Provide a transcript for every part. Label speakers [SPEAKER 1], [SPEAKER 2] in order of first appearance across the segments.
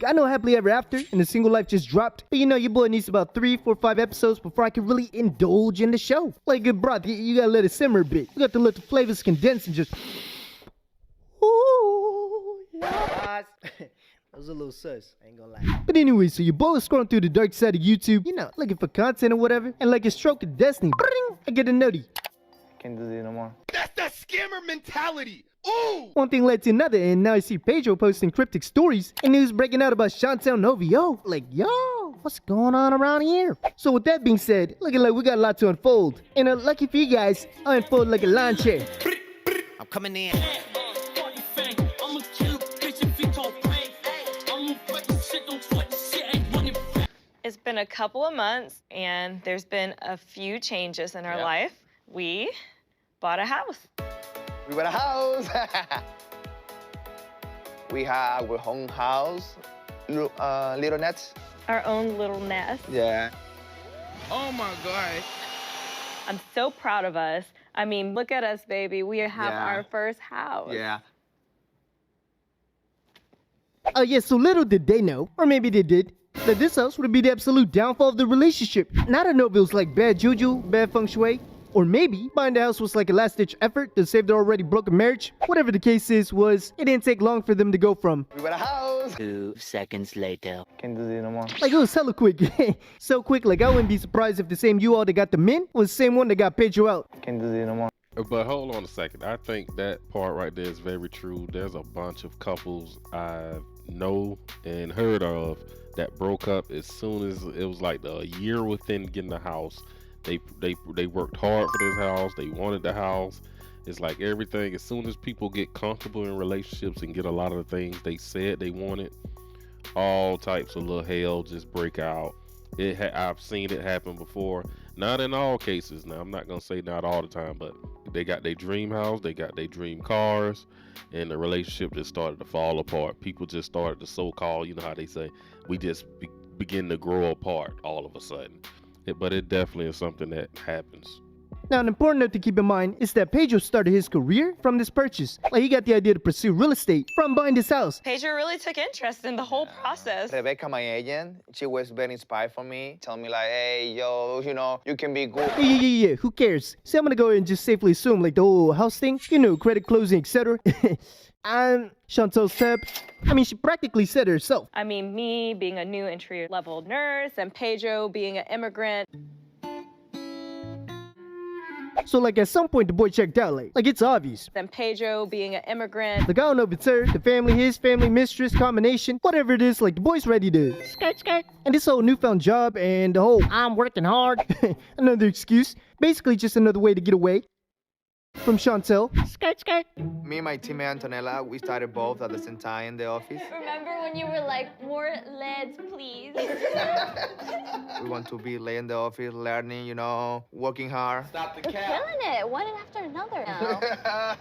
[SPEAKER 1] I know Happily Ever After and The Single Life just dropped, but you know your boy needs about 3, 4, 5 episodes before I can really indulge in the show. Like good broth, you gotta let it simmer a bit. You got to let the flavors condense and just... Ooh, yeah. That was a little sus, I ain't gonna lie. But anyway, so your boy was scrolling through the dark side of YouTube, you know, looking for content or whatever, and like a stroke of destiny, I get a nutty.
[SPEAKER 2] Can't do this no more.
[SPEAKER 3] That's that scammer mentality. Ooh!
[SPEAKER 1] One thing led to another, and now I see Pedro posting cryptic stories and news breaking out about Chantel and OVO. Like, yo, what's going on around here? So with that being said, looking like we got a lot to unfold. And lucky for you guys, I unfold like a lawn chair.
[SPEAKER 4] I'm coming in.
[SPEAKER 5] It's been a couple of months, and there's been a few changes in our life. We bought a house.
[SPEAKER 2] We bought a house. We have our own house, little nets.
[SPEAKER 5] Our own little nest.
[SPEAKER 2] Yeah.
[SPEAKER 3] Oh my God.
[SPEAKER 5] I'm so proud of us. I mean, look at us, baby. We have our first house.
[SPEAKER 2] Yeah.
[SPEAKER 1] Yeah, so little did they know, or maybe they did, that this house would be the absolute downfall of the relationship. And I don't know if it was like bad juju, bad feng shui, or maybe buying the house was like a last-ditch effort to save their already broken marriage. Whatever the case is, it didn't take long for them to go from...
[SPEAKER 2] We bought a house.
[SPEAKER 4] 2 seconds later.
[SPEAKER 2] Can't do this no more.
[SPEAKER 1] Like, it was hella quick. So quick, like, I wouldn't be surprised if the same U-Haul that got them in was the same one that got Pedro out.
[SPEAKER 2] Can't do this no more.
[SPEAKER 6] But hold on a second. I think that part right there is very true. There's a bunch of couples I know and heard of that broke up as soon as it was like a year within getting the house. They worked hard for this house. They wanted the house. It's like everything, as soon as people get comfortable in relationships and get a lot of the things they said they wanted, all types of little hell just break out. I've seen it happen before. Not in all cases. Now, I'm not going to say not all the time, but they got their dream house, they got their dream cars, and the relationship just started to fall apart. People just started to so-called, you know how they say, we just begin to grow apart all of a sudden. But it definitely is something that happens.
[SPEAKER 1] Now, an important note to keep in mind is that Pedro started his career from this purchase. Like, he got the idea to pursue real estate from buying this house.
[SPEAKER 5] Pedro really took interest in the whole process.
[SPEAKER 2] Rebecca, my agent, she was very inspired for me. Telling me like, hey, yo, you know, you can be good.
[SPEAKER 1] Yeah, who cares? So I'm gonna go ahead and just safely assume, like, the whole house thing, you know, credit closing, etc. And Chantel's tab, I mean, she practically said it herself.
[SPEAKER 5] I mean, me being a new entry-level nurse and Pedro being an immigrant.
[SPEAKER 1] So, like, at some point, the boy checked out, like it's obvious.
[SPEAKER 5] And Pedro being an immigrant.
[SPEAKER 1] Like, I don't know if it's her, the family, his family, mistress, combination, whatever it is, like, the boy's ready to skirt. And this whole newfound job and the whole I'm working hard, another excuse, basically just another way to get away from Chantel. Skirt.
[SPEAKER 2] Me and my teammate Antonella, we started both at the same time in the office.
[SPEAKER 7] Remember when you were like, more leads, please?
[SPEAKER 2] We want to be late in the office, learning, you know, working hard.
[SPEAKER 3] Stop the
[SPEAKER 7] We're
[SPEAKER 3] cap.
[SPEAKER 7] killing it, one after another now.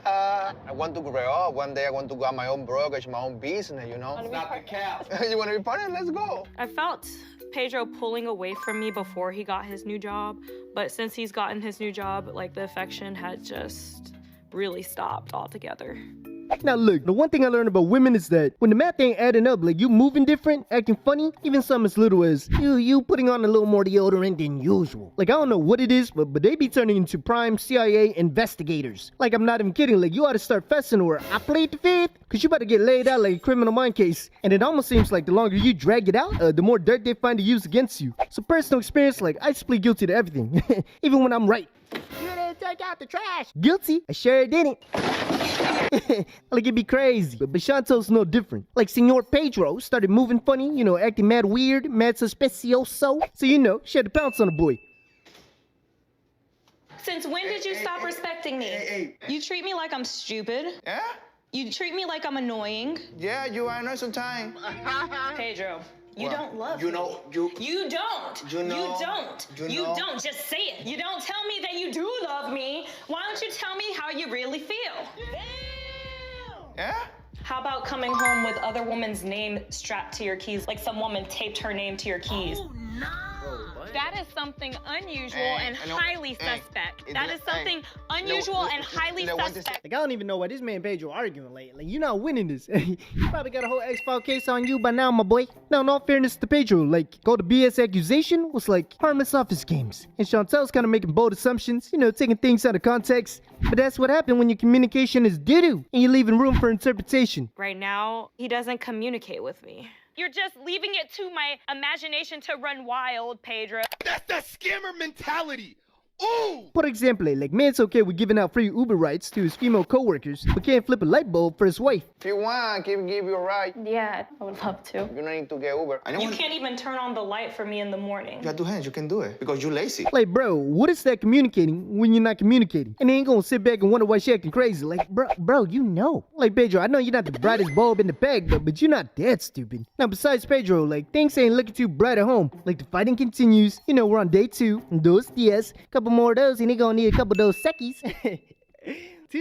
[SPEAKER 2] I want to grow up. One day I want to go on my own brokerage, my own business, you know?
[SPEAKER 3] Stop the cap.
[SPEAKER 2] You want to be part of it? Let's go.
[SPEAKER 5] I felt Pedro pulling away from me before he got his new job, but since he's gotten his new job, like, the affection had just really stopped altogether.
[SPEAKER 1] Now look, the one thing I learned about women is that when the math ain't adding up, like you moving different, acting funny, even something as little as you putting on a little more deodorant than usual. Like, I don't know what it is, but they be turning into prime CIA investigators. Like, I'm not even kidding, like you ought to start fessing or I played the fifth, cause you about to get laid out like a criminal mind case. And it almost seems like the longer you drag it out, the more dirt they find to use against you. So personal experience, like I just plead guilty to everything, even when I'm right. You didn't take out the trash. Guilty? I sure didn't. Like, it'd be crazy. But Chantel's no different. Like, Senor Pedro started moving funny, you know, acting mad weird, mad suspicioso. So, you know, she had to pounce on the boy.
[SPEAKER 5] Since when did you stop respecting me? You treat me like I'm stupid.
[SPEAKER 2] Yeah?
[SPEAKER 5] You treat me like I'm annoying.
[SPEAKER 2] Yeah, you are nice sometimes.
[SPEAKER 5] Pedro, you don't love
[SPEAKER 2] you
[SPEAKER 5] me.
[SPEAKER 2] know, you...
[SPEAKER 5] You don't.
[SPEAKER 2] You know.
[SPEAKER 5] You don't. Just say it. You don't tell me that you do love me. Why don't you tell me how you really feel?
[SPEAKER 2] Yeah?
[SPEAKER 5] How about coming home with other woman's name strapped to your keys, like some woman taped her name to your keys?
[SPEAKER 4] Oh, no.
[SPEAKER 5] That is something unusual
[SPEAKER 2] Hey,
[SPEAKER 5] and
[SPEAKER 2] I know-
[SPEAKER 5] highly
[SPEAKER 2] hey,
[SPEAKER 5] suspect.
[SPEAKER 2] it-
[SPEAKER 5] That is
[SPEAKER 2] hey,
[SPEAKER 5] something unusual and highly
[SPEAKER 2] no, what is-
[SPEAKER 5] suspect.
[SPEAKER 1] Like, I don't even know why this man Pedro arguing. Like you're not winning this. You probably got a whole X-File case on you by now, my boy. Now, in all fairness to Pedro, like, go to BS accusation was like harmless office games. And Chantel's kind of making bold assumptions, taking things out of context. But that's what happened when your communication is doo-doo and you're leaving room for interpretation.
[SPEAKER 5] Right now, he doesn't communicate with me. You're just leaving it to my imagination to run wild, Pedro.
[SPEAKER 3] That's the skimmer mentality. Ooh!
[SPEAKER 1] For example, like, man's okay with giving out free Uber rides to his female coworkers, but can't flip a light bulb for his wife.
[SPEAKER 2] If you want, I can give you a ride.
[SPEAKER 5] Yeah, I would love to.
[SPEAKER 2] You don't need to get Uber. I know
[SPEAKER 5] You can't even turn on the light for me in the morning.
[SPEAKER 2] You got two hands, you can do it because you're lazy.
[SPEAKER 1] Like, bro, what is that communicating when you're not communicating? And they ain't gonna sit back and wonder why she acting crazy. Like, bro, you know. Like, Pedro, I know you're not the brightest bulb in the bag, but you're not that stupid. Now, besides Pedro, like, things ain't looking too bright at home. Like, the fighting continues. We're on day 2. Dos dias. Couple more of those, and they gonna need a couple of those seckies. 2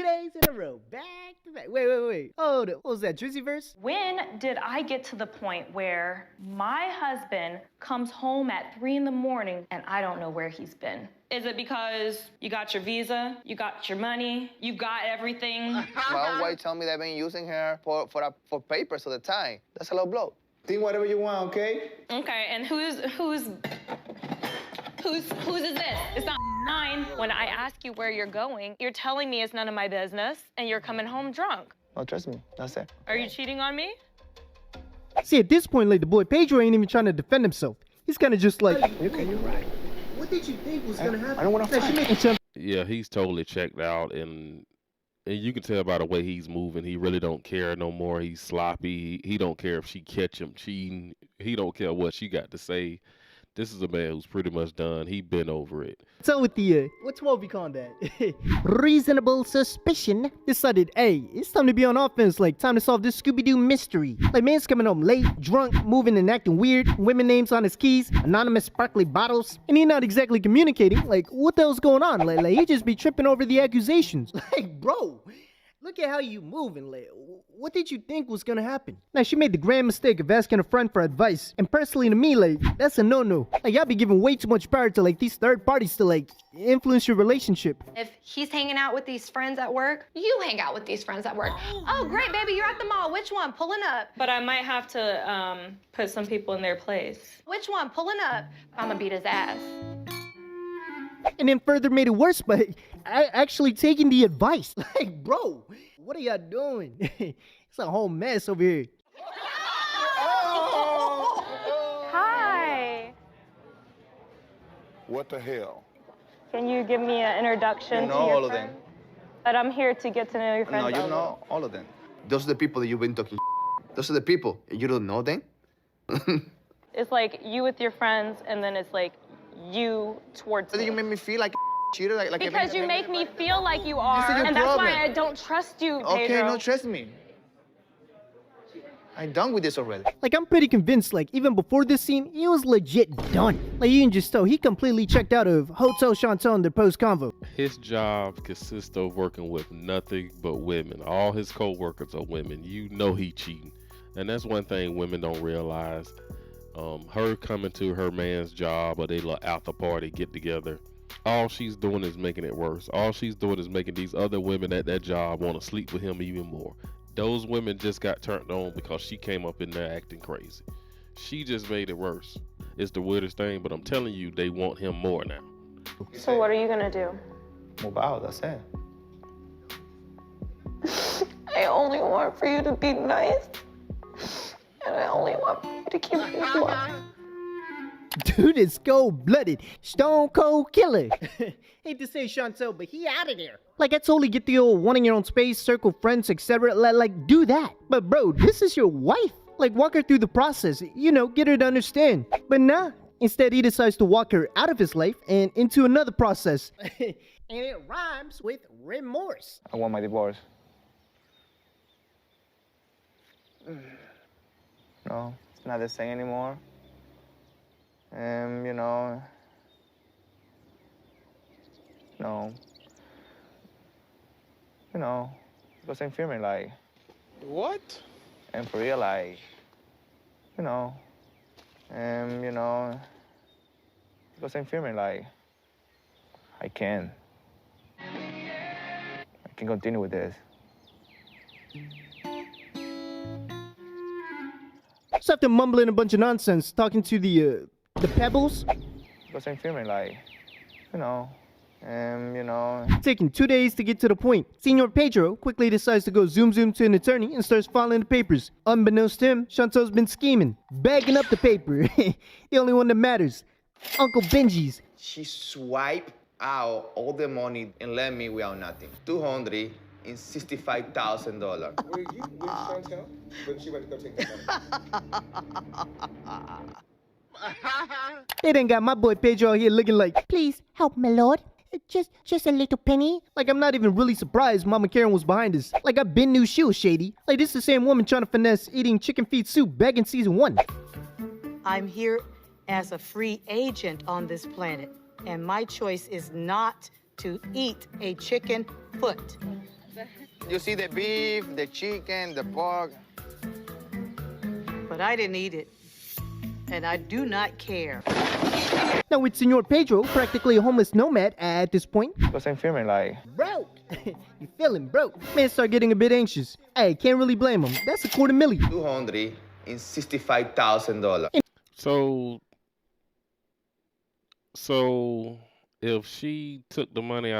[SPEAKER 1] days in a row. Back to back. Wait. Hold up. What was that, Drizzy verse?
[SPEAKER 5] When did I get to the point where my husband comes home at 3 in the morning and I don't know where he's been? Is it because you got your visa, you got your money, you got everything?
[SPEAKER 2] Well, why tell me they've been using her for papers all the time? That's a low blow. Think whatever you want, okay?
[SPEAKER 5] Okay, and whose is this? It's not mine. When I ask you where you're going, you're telling me it's none of my business and you're coming home drunk.
[SPEAKER 2] No, trust me. That's it.
[SPEAKER 5] Are you cheating on me?
[SPEAKER 1] See, at this point, like, the boy Pedro ain't even trying to defend himself. He's kind of just like,
[SPEAKER 2] Okay, you're right.
[SPEAKER 1] what did you think was gonna happen?
[SPEAKER 2] I don't want to
[SPEAKER 1] Now, she
[SPEAKER 2] fight.
[SPEAKER 1] making some
[SPEAKER 6] Yeah, he's totally checked out, and you can tell by the way he's moving. He really don't care no more. He's sloppy. He don't care if she catch him cheating. He don't care what she got to say. This is a man who's pretty much done. He been over it.
[SPEAKER 1] So with the, what 12 you call that? Reasonable suspicion. Decided, hey, it's time to be on offense. Like, time to solve this Scooby-Doo mystery. Like, man's coming home late, drunk, moving and acting weird. Women names on his keys, anonymous sparkly bottles. And he not exactly communicating. Like, what the hell's going on? Like he just be tripping over the accusations. Like, bro, look at how you moving. Like, what did you think was gonna happen? Now, she made the grand mistake of asking a friend for advice. And personally to me, like, that's a no-no. Like, y'all be giving way too much power to, like, these third parties to, like, influence your relationship.
[SPEAKER 8] If he's hanging out with these friends at work, you hang out with these friends at work. Oh, great, baby, you're at the mall. Which one? Pulling up.
[SPEAKER 5] But I might have to put some people in their place.
[SPEAKER 8] Which one? Pulling up. I'm gonna beat his ass.
[SPEAKER 1] And then further made it worse by actually taking the advice. Like, bro, what are y'all doing? It's a whole mess over here.
[SPEAKER 5] Hi.
[SPEAKER 9] What the hell?
[SPEAKER 5] Can you give me an introduction
[SPEAKER 2] You know
[SPEAKER 5] to your
[SPEAKER 2] all of
[SPEAKER 5] friend?
[SPEAKER 2] them.
[SPEAKER 5] But I'm here to get to know your friends.
[SPEAKER 2] No, you know all of them. Those are the people that you've been talking. Those are the people. You don't know them?
[SPEAKER 5] It's like you with your friends, and then it's like you towards
[SPEAKER 2] You
[SPEAKER 5] me.
[SPEAKER 2] make me feel like a cheater, like
[SPEAKER 5] Because you make me feel like you are,
[SPEAKER 2] This is your
[SPEAKER 5] and that's
[SPEAKER 2] problem.
[SPEAKER 5] why I don't trust you, Pedro.
[SPEAKER 2] Okay, no, trust me. I'm done with this already.
[SPEAKER 1] Like, I'm pretty convinced, like, even before this scene, he was legit done. Like, you can just tell he completely checked out of Hotel Chantel in their post-convo.
[SPEAKER 6] His job consists of working with nothing but women. All his co-workers are women. You know he cheating. And that's one thing women don't realize. Her coming to her man's job or they little after party get together, all she's doing is making it worse. All she's doing is making these other women at that job want to sleep with him even more. Those women just got turned on because she came up in there acting crazy. She just made it worse. It's the weirdest thing, but I'm telling you, they want him more now.
[SPEAKER 5] So what are you gonna do?
[SPEAKER 2] Move out, that's it.
[SPEAKER 8] I only want for you to be nice. And I only want you to keep me love.
[SPEAKER 1] Dude is cold-blooded. Stone cold killer. Hate to say Chantel, but he out of there. Like, I totally get the old wanting your own space, circle friends, etc. Like, do that. But bro, this is your wife. Like, walk her through the process. Get her to understand. But nah. Instead, he decides to walk her out of his life and into another process. And it rhymes with remorse.
[SPEAKER 2] I want my divorce. No, it's not the same anymore. No. It doesn't feel me like.
[SPEAKER 9] What?
[SPEAKER 2] And for real, like, Because I'm feeling like I can continue with this.
[SPEAKER 1] So after mumbling a bunch of nonsense, talking to the pebbles,
[SPEAKER 2] Because I'm feeling like, you know,
[SPEAKER 1] taking 2 days to get to the point. Senor Pedro quickly decides to go zoom to an attorney and starts filing the papers. Unbeknownst to him, Chantel's been scheming, bagging up the paper. The only one that matters, Uncle Benji's.
[SPEAKER 2] she swiped out all the money and left me without nothing. $265,000.
[SPEAKER 3] Were you with Chantel when she went to go take the money?
[SPEAKER 1] They done got my boy Pedro out here looking like, please help, my lord. Just a little penny. Like, I'm not even really surprised Mama Karen was behind this. Like, I've been knew she was shady. Like, this is the same woman trying to finesse eating chicken feet soup back in season 1.
[SPEAKER 9] I'm here as a free agent on this planet, and my choice is not to eat a chicken foot.
[SPEAKER 2] You see the beef, the chicken, the pork.
[SPEAKER 9] But I didn't eat it, and I do not care.
[SPEAKER 1] Now with Senor Pedro, practically a homeless nomad at this point.
[SPEAKER 2] Because I'm feeling like,
[SPEAKER 1] Broke. You feeling broke. Man start getting a bit anxious. Hey, can't really blame him. That's $250,000.
[SPEAKER 2] $265,000.
[SPEAKER 6] So if she took the money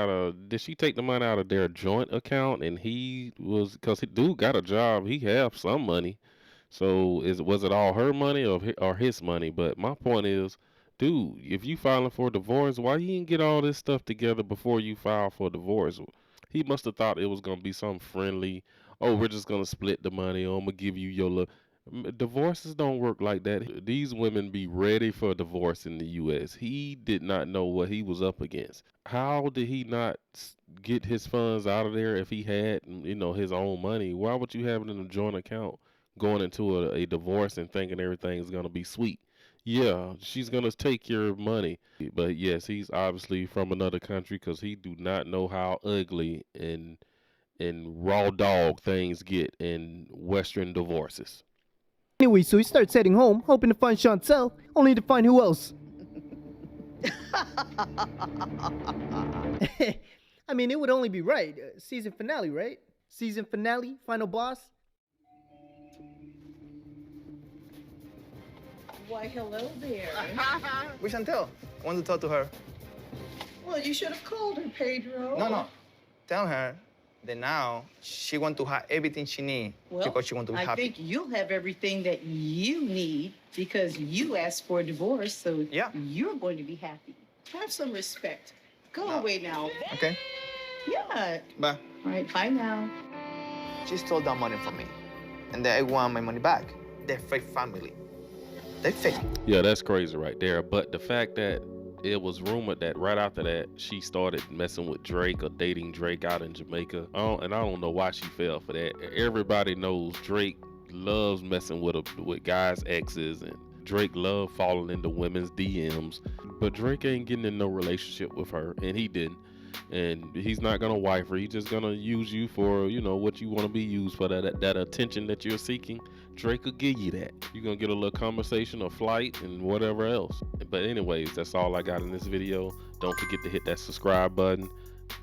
[SPEAKER 6] did she take the money out of their joint account and because dude got a job, he have some money. So was it all her money or his money? But my point is, dude, if you filing for a divorce, why you didn't get all this stuff together before you file for divorce? He must have thought it was gonna be some friendly, oh, we're just gonna split the money, or I'm gonna give you your divorces don't work like that. These women be ready for divorce in the U.S. He did not know what he was up against. How did he not get his funds out of there if he had, his own money? Why would you have it in a joint account going into a divorce and thinking everything's going to be sweet? Yeah, she's going to take your money. But yes, he's obviously from another country because he do not know how ugly and raw dog things get in Western divorces.
[SPEAKER 1] Anyway, so he starts heading home, hoping to find Chantel, only to find who else? I mean, it would only be right. Season finale, right? Season finale, final boss.
[SPEAKER 10] Why, hello there.
[SPEAKER 2] With Chantel. I want to talk to her.
[SPEAKER 10] Well, you should have called her, Pedro.
[SPEAKER 2] No. Tell her that now she want to have everything she needs because she want to be happy.
[SPEAKER 10] I think you'll have everything that you need because you asked for a divorce, so you're going to be happy. Have some respect. Go away now.
[SPEAKER 2] Okay.
[SPEAKER 10] Yeah.
[SPEAKER 2] Bye.
[SPEAKER 10] All right, bye now.
[SPEAKER 2] She stole that money from me, and then I want my money back. They're fake family. They're fake.
[SPEAKER 6] Yeah, that's crazy right there. But the fact that it was rumored that right after that she started messing with Drake or dating Drake out in Jamaica. I don't know why she fell for that. Everybody knows Drake loves messing with guys' exes, and Drake love falling into women's DMs. But Drake ain't getting in no relationship with her, and he didn't. And he's not gonna wife her. He's just gonna use you for, what you want to be used for, that attention that you're seeking. Drake will give you that. You're gonna get a little conversation, a flight, and whatever else. But anyways, that's all I got in this video. Don't forget to hit that subscribe button.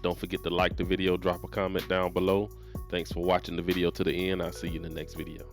[SPEAKER 6] Don't forget to like the video, drop a comment down below. Thanks for watching the video to the end. I'll see you in the next video.